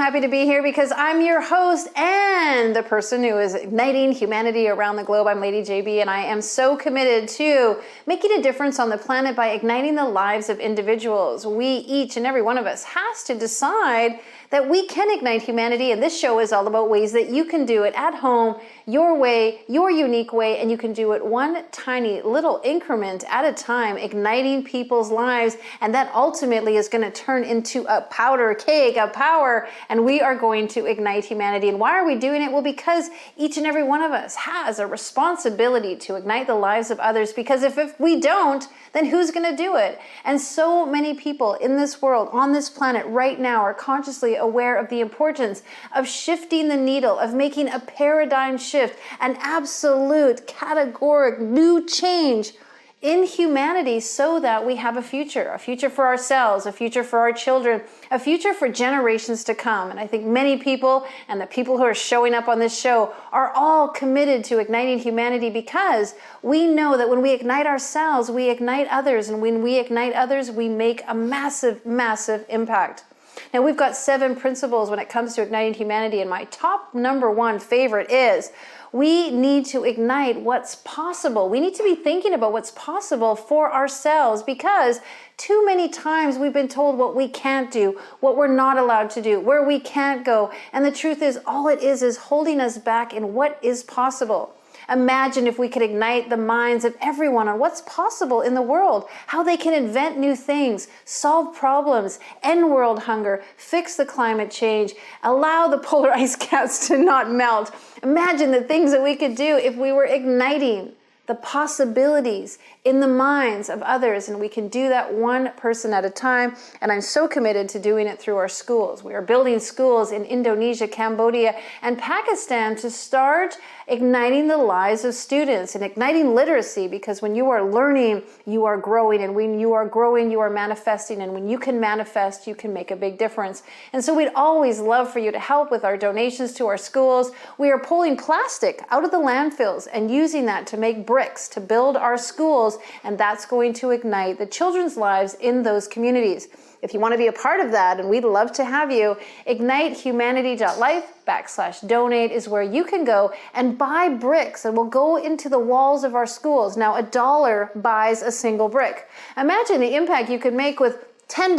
happy to be here because I'm your host and the person who is igniting humanity around the globe. I'm Lady JB, and I am so committed to making a difference on the planet by igniting the lives of individuals. We, each and every one of us, has to decide that we can ignite humanity, and this show is all about ways that you can do it at home, your way, your unique way, and you can do it one tiny little increment at a time, igniting people's lives, and that ultimately is going to turn into a powder keg of power, and we are going to ignite humanity. And why are we doing it? Well, because each and every one of us has a responsibility to ignite the lives of others, because if we don't, then who's going to do it? And so many people in this world, on this planet right now, are consciously aware of the importance of shifting the needle, of making a paradigm shift, an absolute, categoric new change in humanity so that we have a future for ourselves, a future for our children, a future for generations to come. And I think many people, and the people who are showing up on this show, are all committed to igniting humanity because we know that when we ignite ourselves, we ignite others. And when we ignite others, we make a massive, massive impact. Now, we've got 7 principles when it comes to igniting humanity, and my top number 1 favorite is we need to ignite what's possible. We need to be thinking about what's possible for ourselves, because too many times we've been told what we can't do, what we're not allowed to do, where we can't go. And the truth is, all it is holding us back in what is possible. Imagine if we could ignite the minds of everyone on what's possible in the world, how they can invent new things, solve problems, end world hunger, fix the climate change, allow the polar ice caps to not melt. Imagine the things that we could do if we were igniting the possibilities in the minds of others, and we can do that one person at a time. And I'm so committed to doing it through our schools. We are building schools in Indonesia, Cambodia, and Pakistan to start igniting the lives of students and igniting literacy, because when you are learning, you are growing, and when you are growing, you are manifesting, and when you can manifest, you can make a big difference. And so we'd always love for you to help with our donations to our schools. We are pulling plastic out of the landfills and using that to make bricks to build our schools, and that's going to ignite the children's lives in those communities. If you want to be a part of that, and we'd love to have you, ignitehumanity.life/donate is where you can go and buy bricks, and we'll go into the walls of our schools. Now, $1 buys a single brick. Imagine the impact you could make with $10,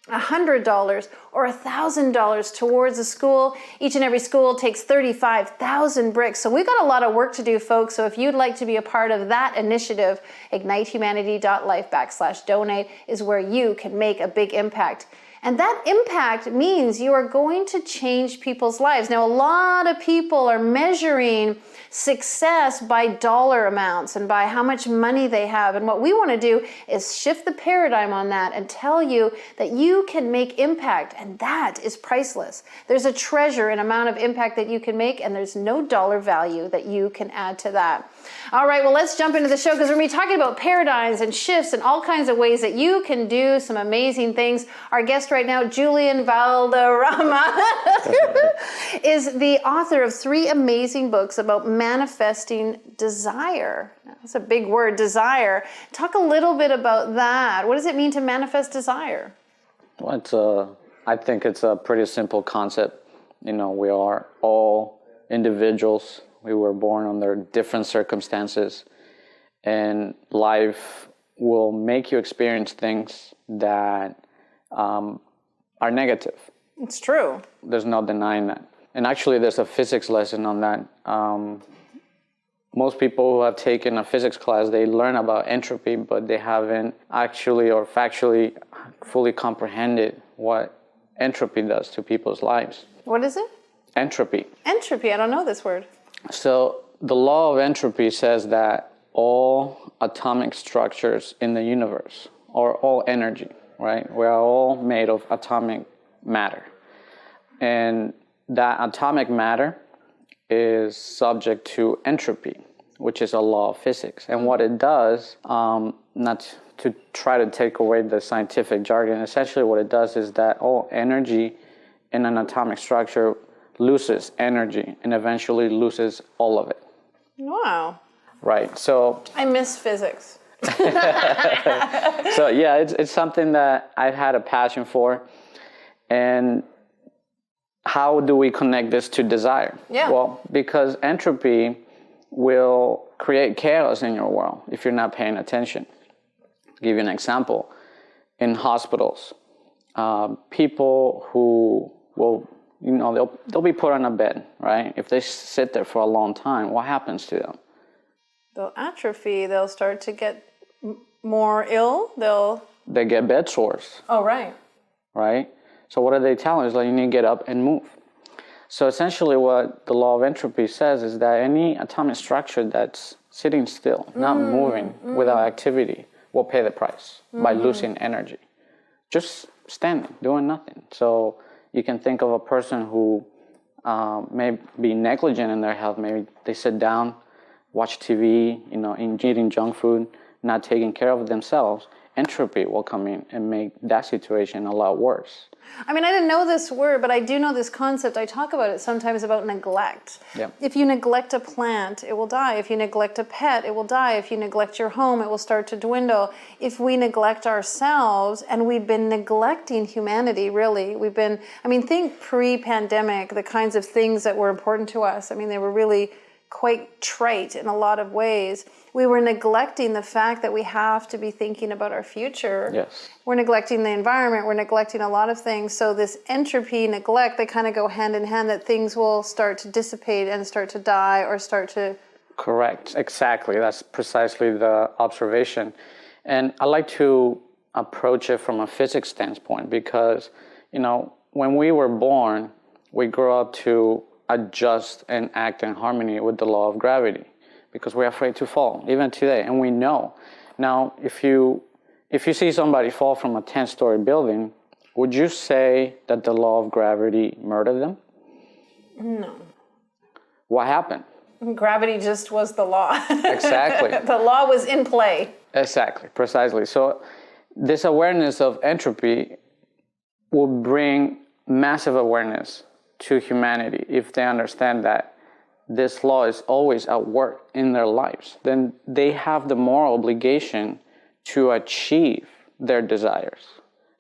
$100, or $1,000 towards a school. Each and every school takes 35,000 bricks. So we've got a lot of work to do, folks. So if you'd like to be a part of that initiative, ignitehumanity.life/donate is where you can make a big impact. And that impact means you are going to change people's lives. Now, a lot of people are measuring success by dollar amounts and by how much money they have. And what we want to do is shift the paradigm on that and tell you that you can make impact, and that is priceless. There's a treasure in amount of impact that you can make, and there's no dollar value that you can add to that. All right, well, let's jump into the show, because we're going to be talking about paradigms and shifts and all kinds of ways that you can do some amazing things. Our guest right now, Julian Valderrama, is the author of 3 amazing books about manifesting desire. That's a big word, desire. Talk a little bit about that. What does it mean to manifest desire? Well, I think it's a pretty simple concept. You know, we are all individuals. We were born under different circumstances, and life will make you experience things that are negative. It's true. There's no denying that. And actually, there's a physics lesson on that. Most people who have taken a physics class, they learn about entropy, but they haven't actually or factually fully comprehended what entropy does to people's lives. What is it? Entropy. Entropy. I don't know this word. So the law of entropy says that all atomic structures in the universe, or all energy, right? We are all made of atomic matter. And that atomic matter is subject to entropy, which is a law of physics. And what it does, not to try to take away the scientific jargon, essentially what it does is that all energy in an atomic structure loses energy and eventually loses all of it. Wow. Right. So I miss physics. So yeah, it's something that I've had a passion for. And how do we connect this to desire? Yeah. Well, because entropy will create chaos in your world if you're not paying attention. I'll give you an example. In hospitals, people who will, they'll be put on a bed, right? If they sit there for a long time, what happens to them? They'll atrophy. They'll start to get more ill. They get bed sores. Oh, right. Right? So what are they telling us? Like, you need to get up and move. So essentially what the law of entropy says is that any atomic structure that's sitting still, not moving, without activity, will pay the price by losing energy. Just standing, doing nothing. So you can think of a person who may be negligent in their health. Maybe they sit down, watch TV, eating junk food, not taking care of themselves. Entropy will come in and make that situation a lot worse. I mean, I didn't know this word, but I do know this concept. I talk about it sometimes about neglect. Yeah. If you neglect a plant, it will die. If you neglect a pet, it will die. If you neglect your home, it will start to dwindle. If we neglect ourselves, and we've been neglecting humanity, really, think pre-pandemic, the kinds of things that were important to us. I mean, they were really quite trite in a lot of ways. We were neglecting the fact that we have to be thinking about our future. Yes. We're neglecting the environment. We're neglecting a lot of things. So this entropy, neglect, they kind of go hand in hand, that things will start to dissipate and start to die or start to... Correct. Exactly. That's precisely the observation. And I like to approach it from a physics standpoint because, when we were born, we grow up to adjust and act in harmony with the law of gravity because we're afraid to fall, even today, and we know. Now, if you see somebody fall from a 10-story building, would you say that the law of gravity murdered them? No. What happened? Gravity just was the law. Exactly. The law was in play. Exactly, precisely. So this awareness of entropy will bring massive awareness to humanity if they understand that this law is always at work in their lives. Then they have the moral obligation to achieve their desires.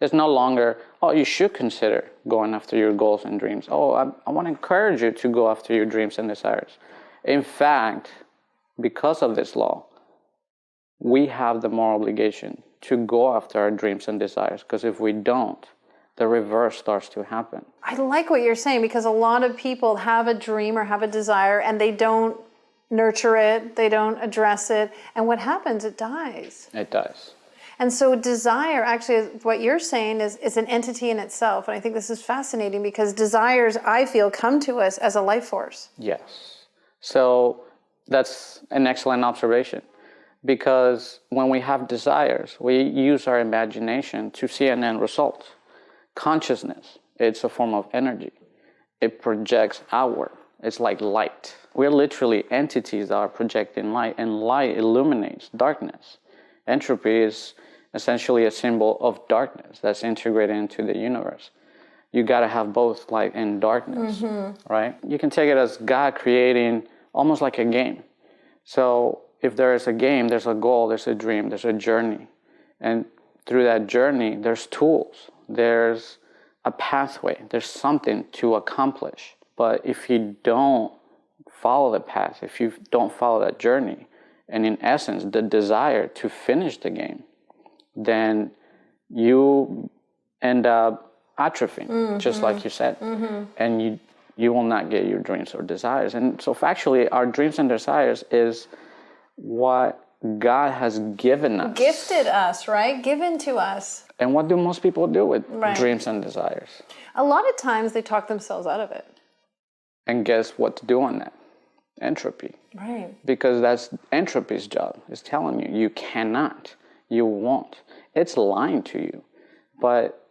It's no longer, you should consider going after your goals and dreams. I want to encourage you to go after your dreams and desires. In fact, because of this law, we have the moral obligation to go after our dreams and desires, because if we don't, the reverse starts to happen. I like what you're saying, because a lot of people have a dream or have a desire and they don't nurture it, they don't address it, and what happens? It dies. It does. And so desire, actually, what you're saying is an entity in itself. And I think this is fascinating because desires, I feel, come to us as a life force. Yes. So that's an excellent observation, because when we have desires, we use our imagination to see an end result. Consciousness, it's a form of energy. It projects outward. It's like light. We're literally entities that are projecting light, and light illuminates darkness. Entropy is essentially a symbol of darkness that's integrated into the universe. You got to have both light and darkness, right? You can take it as God creating almost like a game. So if there is a game, there's a goal, there's a dream, there's a journey. And through that journey, there's tools. There's a pathway, there's something to accomplish. But if you don't follow the path, if you don't follow that journey, and in essence, the desire to finish the game, then you end up atrophying, just like you said. And you will not get your dreams or desires. And so factually, our dreams and desires is what God has given us. Gifted us, right? Given to us. And what do most people do with dreams and desires? A lot of times they talk themselves out of it. And guess what to do on that? Entropy. Right. Because that's entropy's job. It's telling you, you cannot, you won't. It's lying to you. But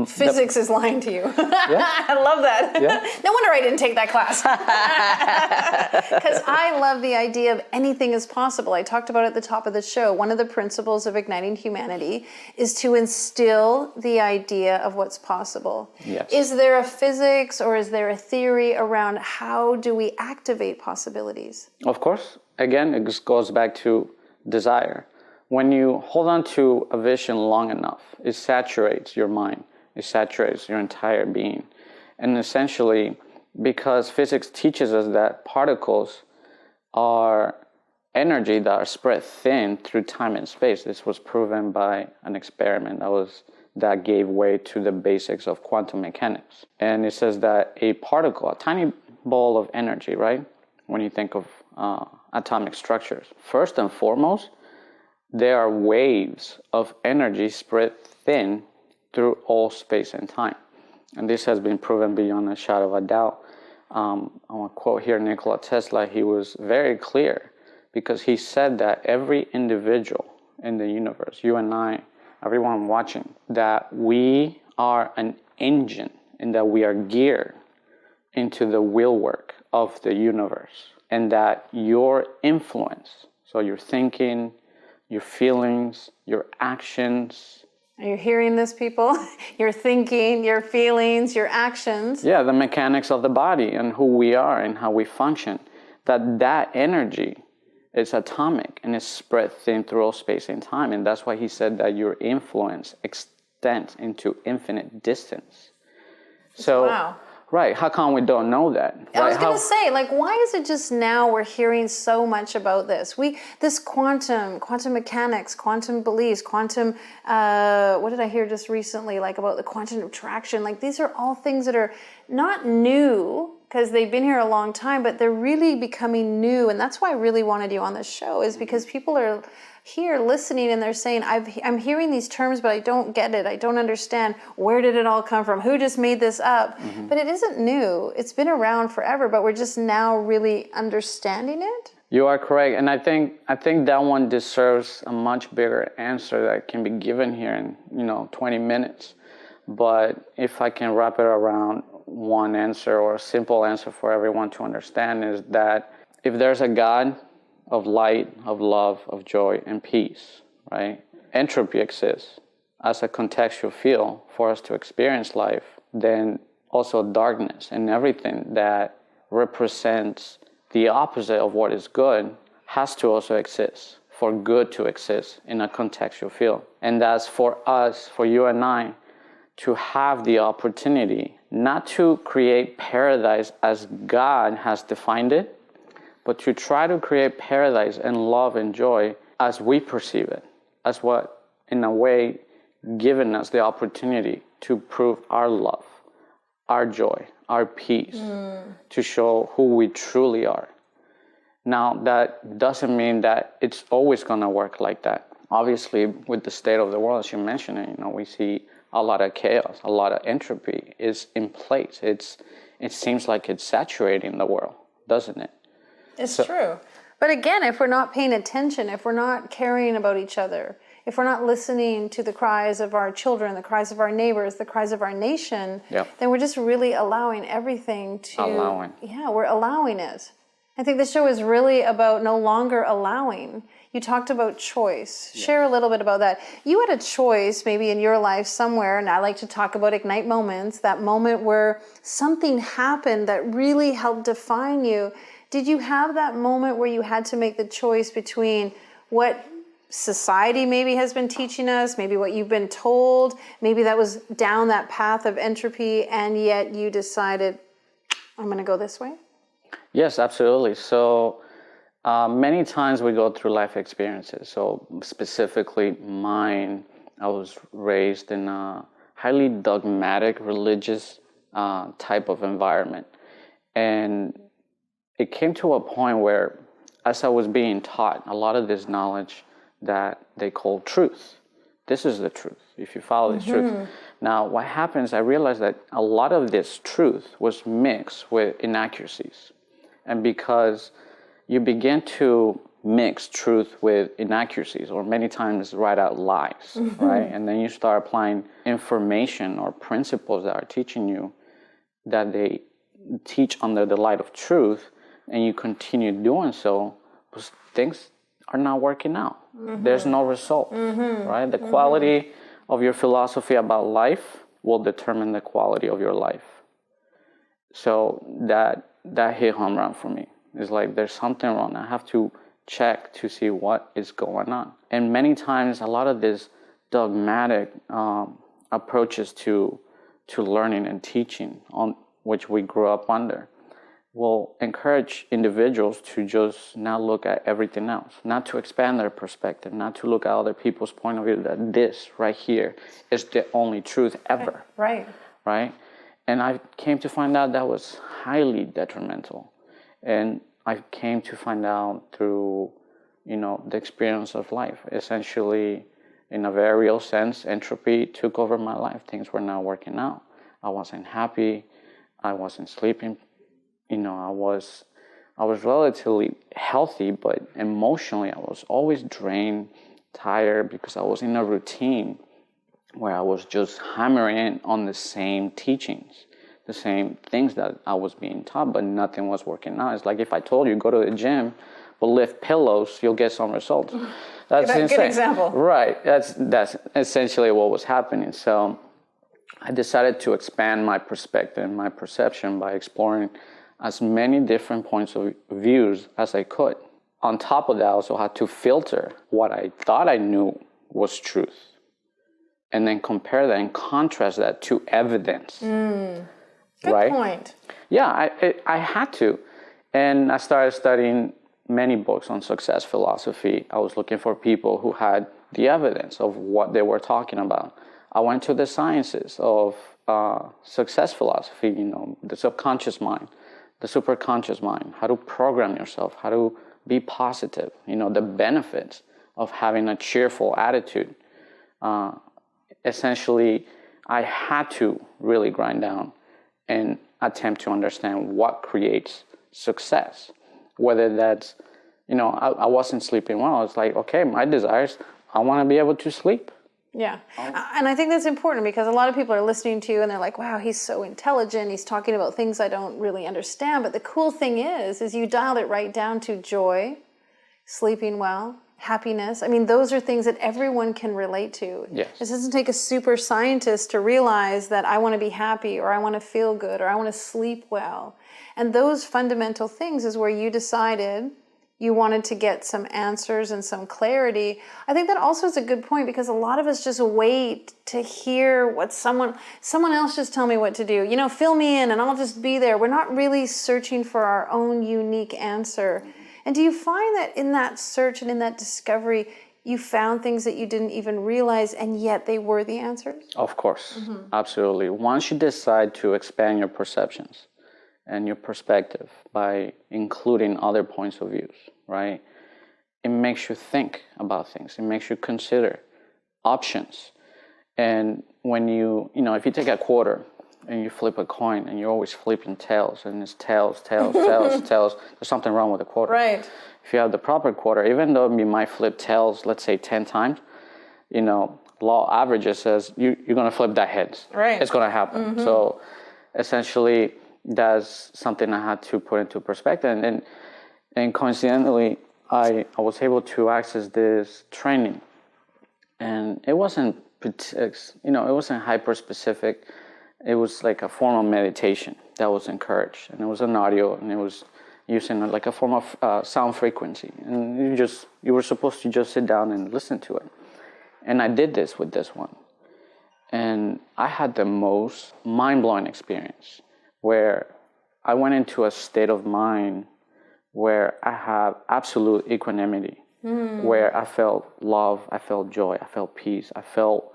physics is lying to you. Yeah. I love that. Yeah. No wonder I didn't take that class. Because I love the idea of anything is possible. I talked about it at the top of the show. One of the principles of Igniting Humanity is to instill the idea of what's possible. Yes. Is there a physics or is there a theory around how do we activate possibilities? Of course. Again, it just goes back to desire. When you hold on to a vision long enough, it saturates your mind. It saturates your entire being. And essentially, because physics teaches us that particles are energy that are spread thin through time and space. This was proven by an experiment that gave way to the basics of quantum mechanics. And it says that a particle, a tiny ball of energy, right? When you think of atomic structures, first and foremost, there are waves of energy spread thin through all space and time. And this has been proven beyond a shadow of a doubt. I want to quote here Nikola Tesla. He was very clear because he said that every individual in the universe, you and I, everyone watching, that we are an engine and that we are geared into the will work of the universe, and that your influence, so your thinking, your feelings, your actions. Are you hearing this, people? Your thinking, your feelings, your actions. Yeah, the mechanics of the body and who we are and how we function. That energy is atomic and is spread thin through all space and time. And that's why he said that your influence extends into infinite distance. So, wow. Right, how come we don't know that? Right? I was going to say, like, why is it just now we're hearing so much about this? This quantum mechanics, quantum beliefs, quantum, what did I hear just recently, like about the quantum attraction? Like, these are all things that are not new, because they've been here a long time, but they're really becoming new. And that's why I really wanted you on this show, is because people are here listening and they're saying, I'm hearing these terms, but I don't get it. I don't understand. Where did it all come from? Who just made this up? Mm-hmm. But it isn't new. It's been around forever, but we're just now really understanding it. You are correct. And I think that one deserves a much bigger answer that can be given here in 20 minutes. But if I can wrap it around one answer, or a simple answer for everyone to understand, is that if there's a God of light, of love, of joy, and peace, right? Entropy exists as a contextual field for us to experience life. Then also darkness and everything that represents the opposite of what is good has to also exist for good to exist in a contextual field. And that's for us, for you and I, to have the opportunity not to create paradise as God has defined it, but to try to create paradise and love and joy as we perceive it, as what, in a way, given us the opportunity to prove our love, our joy, our peace, to show who we truly are. Now, that doesn't mean that it's always going to work like that. Obviously, with the state of the world, as you mentioned, we see a lot of chaos, a lot of entropy is in place. It seems like it's saturating the world, doesn't it? It's true. But again, if we're not paying attention, if we're not caring about each other, if we're not listening to the cries of our children, the cries of our neighbors, the cries of our nation, then we're just really allowing everything to... Yeah, we're allowing it. I think the show is really about no longer allowing. You talked about choice. Yeah. Share a little bit about that. You had a choice maybe in your life somewhere, and I like to talk about ignite moments, that moment where something happened that really helped define you. Did you have that moment where you had to make the choice between what society maybe has been teaching us, maybe what you've been told, maybe that was down that path of entropy, and yet you decided, I'm going to go this way? Yes, absolutely. So many times we go through life experiences. So specifically mine, I was raised in a highly dogmatic, religious type of environment. And it came to a point where, as I was being taught, a lot of this knowledge that they call truth. This is the truth, if you follow this truth. Now, what happens, I realized that a lot of this truth was mixed with inaccuracies. And because you begin to mix truth with inaccuracies, or many times write out lies, right? And then you start applying information or principles that are teaching you that they teach under the light of truth, and you continue doing so, things are not working out. There's no result, right? The quality of your philosophy about life will determine the quality of your life. So that hit home run for me. It's like there's something wrong. I have to check to see what is going on. And many times, a lot of these dogmatic approaches to learning and teaching which we grew up under, will encourage individuals to just not look at everything else, not to expand their perspective, not to look at other people's point of view, that this right here is the only truth ever. Right. Right? And I came to find out that was highly detrimental. And I came to find out through, the experience of life. Essentially, in a very real sense, entropy took over my life. Things were not working out. I wasn't happy. I wasn't sleeping. I was relatively healthy, but emotionally I was always drained, tired, because I was in a routine where I was just hammering in on the same teachings, the same things that I was being taught, but nothing was working out. It's like if I told you, go to the gym, but lift pillows, you'll get some results. That's insane. Good example. Right. That's essentially what was happening. So I decided to expand my perspective, my perception, by exploring as many different points of views as I could. On top of that, I also had to filter what I thought I knew was truth, and then compare that and contrast that to evidence. Good right? point. Yeah, I had to. And I started studying many books on success philosophy. I was looking for people who had the evidence of what they were talking about. I went to the sciences of success philosophy, the subconscious mind, the superconscious mind, how to program yourself, how to be positive, the benefits of having a cheerful attitude. Essentially, I had to really grind down and attempt to understand what creates success. Whether that's, I wasn't sleeping well. It's like, okay, my desires, I want to be able to sleep. Yeah. And I think that's important because a lot of people are listening to you and they're like, wow, he's so intelligent. He's talking about things I don't really understand. But the cool thing is you dialed it right down to joy, sleeping well, happiness. I mean, those are things that everyone can relate to. Yes. It doesn't take a super scientist to realize that I want to be happy or I want to feel good or I want to sleep well. And those fundamental things is where you decided you wanted to get some answers and some clarity. I think that also is a good point because a lot of us just wait to hear what someone else just tell me what to do. Fill me in and I'll just be there. We're not really searching for our own unique answer. And do you find that in that search and in that discovery, you found things that you didn't even realize and yet they were the answers? Of course, absolutely. Once you decide to expand your perceptions and your perspective by including other points of views, right? It makes you think about things. It makes you consider options. And when if you take a quarter and you flip a coin and you're always flipping tails and it's tails, tails, there's something wrong with the quarter. Right. If you have the proper quarter, even though you might flip tails, let's say 10 times, law averages says you're going to flip that heads. Right. It's going to happen. So essentially, that's something I had to put into perspective. And coincidentally, I was able to access this training. And it wasn't, it wasn't hyper specific. It was like a form of meditation that was encouraged. And it was an audio, and it was using like a form of sound frequency. And you were supposed to just sit down and listen to it. And I did this with this one. And I had the most mind-blowing experience where I went into a state of mind where I have absolute equanimity, where I felt love, I felt joy, I felt peace, I felt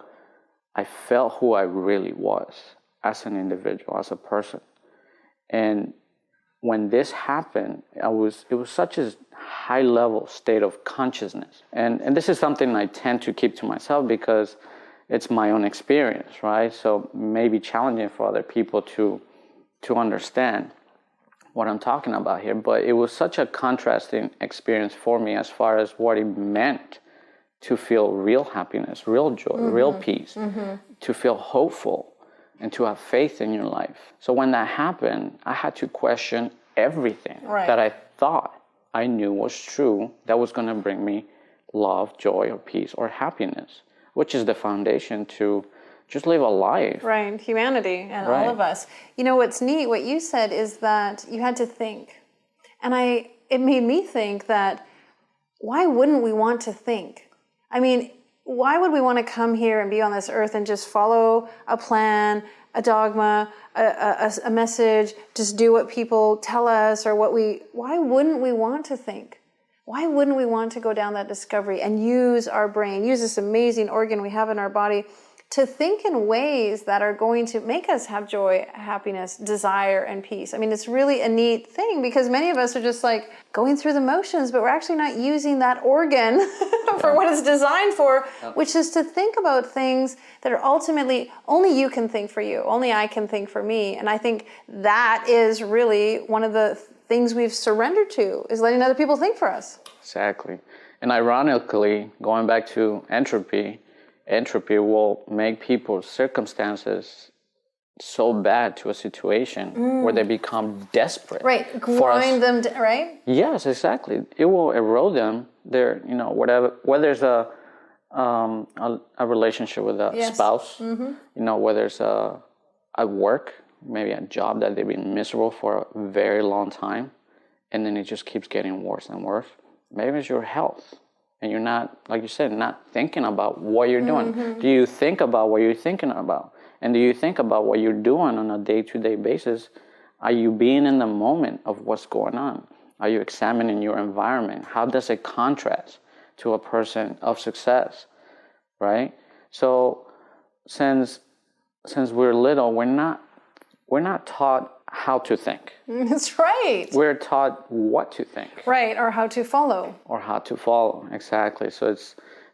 who I really was as an individual, as a person. And when this happened, it was such a high level state of consciousness. And this is something I tend to keep to myself because it's my own experience, right? So maybe challenging for other people to understand what I'm talking about here. But it was such a contrasting experience for me as far as what it meant to feel real happiness, real joy, real peace, to feel hopeful, and to have faith in your life. So when that happened, I had to question everything that I thought I knew was true that was going to bring me love, joy, or peace, or happiness, which is the foundation to just live a life. Right, humanity and all of us. What's neat, what you said is that you had to think. And it made me think that why wouldn't we want to think? I mean, why would we want to come here and be on this earth and just follow a plan, a dogma, a message, just do what people tell us or why wouldn't we want to think? Why wouldn't we want to go down that discovery and use our brain, use this amazing organ we have in our body to think in ways that are going to make us have joy, happiness, desire, and peace? I mean, it's really a neat thing because many of us are just like going through the motions, but we're actually not using that organ for what it's designed for, which is to think about things that are ultimately only you can think for you, only I can think for me. And I think that is really one of the things we've surrendered to, is letting other people think for us. Exactly. And ironically, going back to entropy will make people's circumstances so bad to a situation where they become desperate. Right, grind them, right? Yes, exactly. It will erode them. Their, whatever, whether it's a relationship with a spouse, whether it's at work, maybe a job that they've been miserable for a very long time, and then it just keeps getting worse and worse. Maybe it's your health. And you're not, like you said, not thinking about what you're doing. Do you think about what you're thinking about? And do you think about what you're doing on a day-to-day basis? Are you being in the moment of what's going on? Are you examining your environment? How does it contrast to a person of success, right? So since we're little, we're not taught how to think. That's right. We're taught what to think. Right, or how to follow. Or how to follow, exactly. So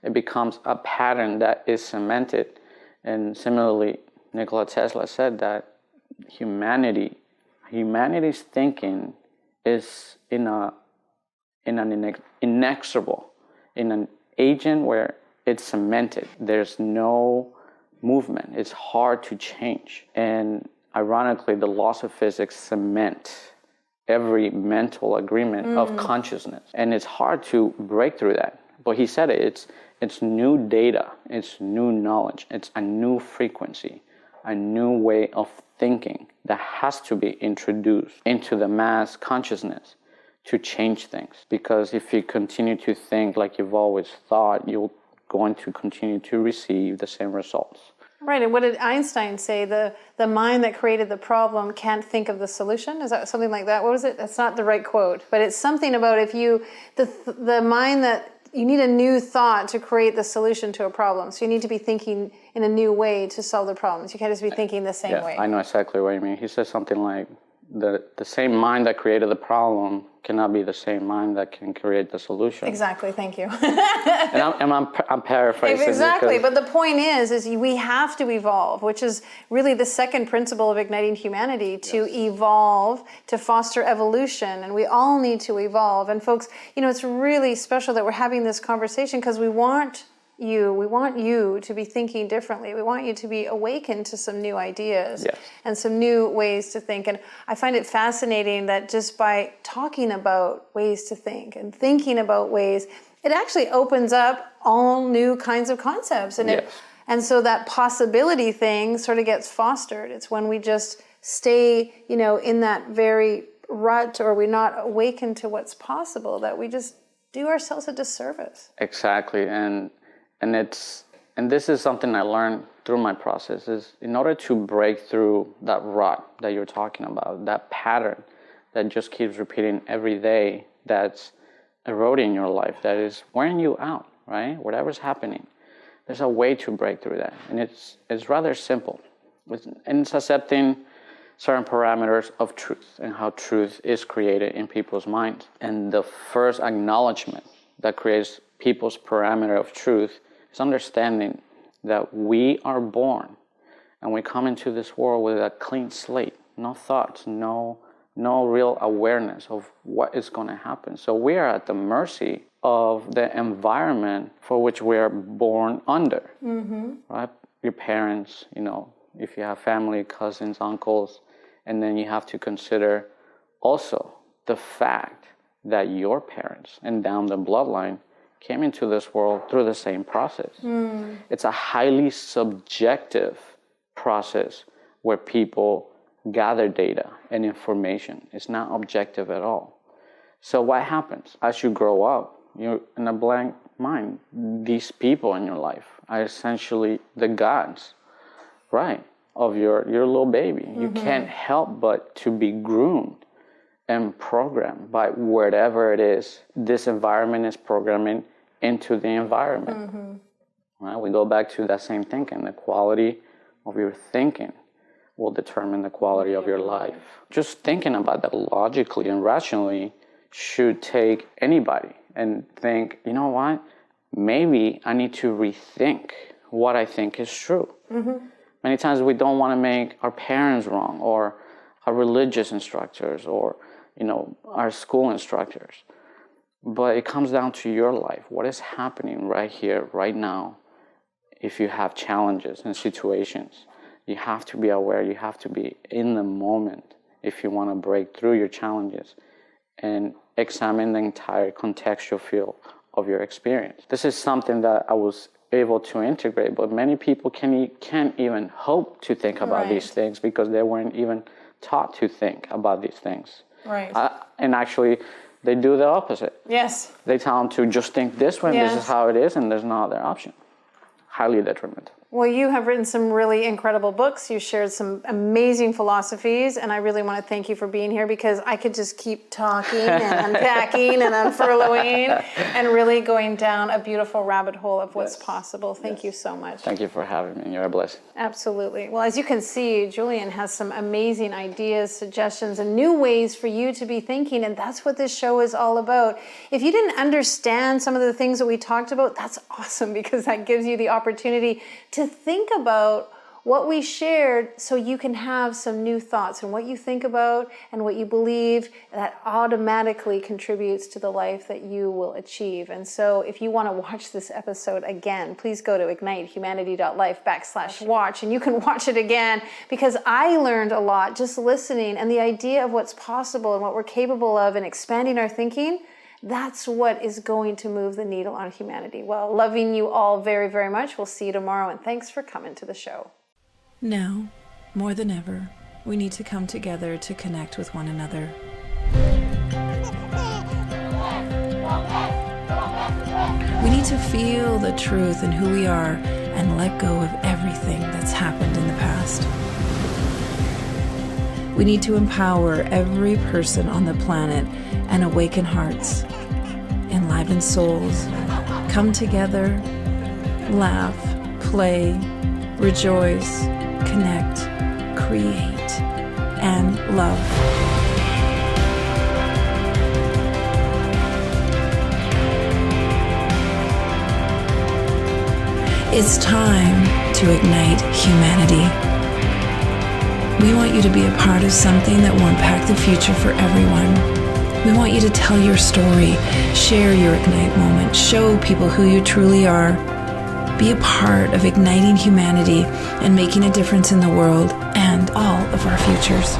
it becomes a pattern that is cemented. And similarly, Nikola Tesla said that humanity's thinking is in an inexorable, in an agent where it's cemented. There's no movement. It's hard to change. And ironically, the laws of physics cement every mental agreement of consciousness. And it's hard to break through that. But he said it's new data, it's new knowledge, it's a new frequency, a new way of thinking that has to be introduced into the mass consciousness to change things. Because if you continue to think like you've always thought, you're going to continue to receive the same results. Right, and what did Einstein say? The mind that created the problem can't think of the solution? Is that something like that? What was it? That's not the right quote, but it's something about if you, the mind that, you need a new thought to create the solution to a problem. So you need to be thinking in a new way to solve the problems. You can't just be thinking the same way. I know exactly what you mean. He says something like, the same mind that created the problem cannot be the same mind that can create the solution. Exactly, thank you. and I'm paraphrasing. Exactly, but the point is we have to evolve, which is really the second principle of igniting humanity, to evolve, to foster evolution, and we all need to evolve. And folks, it's really special that we're having this conversation because we want you to be thinking differently. We want you to be awakened to some new ideas and some new ways to think. And I find it fascinating that just by talking about ways to think and thinking about ways, it actually opens up all new kinds of concepts. And so that possibility thing sort of gets fostered. It's when we just stay, in that very rut, or we're not awakened to what's possible, that we just do ourselves a disservice. Exactly. And this is something I learned through my process, is in order to break through that rut that you're talking about, that pattern that just keeps repeating every day, that's eroding your life, that is wearing you out, right? Whatever's happening, there's a way to break through that. And it's rather simple. And it's accepting certain parameters of truth and how truth is created in people's minds. And the first acknowledgement that creates people's parameter of truth is understanding that we are born and we come into this world with a clean slate, no thoughts, no real awareness of what is going to happen. So we are at the mercy of the environment for which we are born under, right? Your parents, if you have family, cousins, uncles, and then you have to consider also the fact that your parents and down the bloodline came into this world through the same process. It's a highly subjective process where people gather data and information. It's not objective at all. So what happens? As you grow up, You're in a blank mind. These people in your life are essentially the gods, right, of your little baby. You can't help but to be groomed and programmed by whatever it is this environment is programming into the environment. Right? We go back to that same thinking. The quality of your thinking will determine the quality of your life. Just thinking about that logically and rationally should take anybody and think, you know what, maybe I need to rethink what I think is true. Many times we don't want to make our parents wrong, or our religious instructors, or our school instructors. But it comes down to your life. What is happening right here, right now? If you have challenges and situations, you have to be aware, you have to be in the moment if you want to break through your challenges and examine the entire contextual field of your experience. This is something that I was able to integrate, but many people can't even hope to think about these things because they weren't even taught to think about these things. Right. And actually, they do the opposite. Yes. They tell them to just think this way, this is how it is, and there's no other option. Highly detrimental. Well, you have written some really incredible books. You shared some amazing philosophies, and I really want to thank you for being here, because I could just keep talking and unpacking and unfurling and really going down a beautiful rabbit hole of what's possible. Thank you so much. Thank you for having me. You're a blessing. Absolutely. Well, as you can see, Julian has some amazing ideas, suggestions, and new ways for you to be thinking, and that's what this show is all about. If you didn't understand some of the things that we talked about, that's awesome, because that gives you the opportunity to think about what we shared, so you can have some new thoughts, and what you think about and what you believe, that automatically contributes to the life that you will achieve. And so if you want to watch this episode again, please go to ignitehumanity.life/watch, and you can watch it again, because I learned a lot just listening, and the idea of what's possible and what we're capable of and expanding our thinking. That's what is going to move the needle on humanity. Well, loving you all very, very much. We'll see you tomorrow, and thanks for coming to the show. Now, more than ever, we need to come together to connect with one another. We need to feel the truth in who we are and let go of everything that's happened in the past. We need to empower every person on the planet and awaken hearts, enliven souls, come together, laugh, play, rejoice, connect, create, and love. It's time to ignite humanity. We want you to be a part of something that will impact the future for everyone. We want you to tell your story, share your Ignite moment, show people who you truly are. Be a part of igniting humanity and making a difference in the world and all of our futures.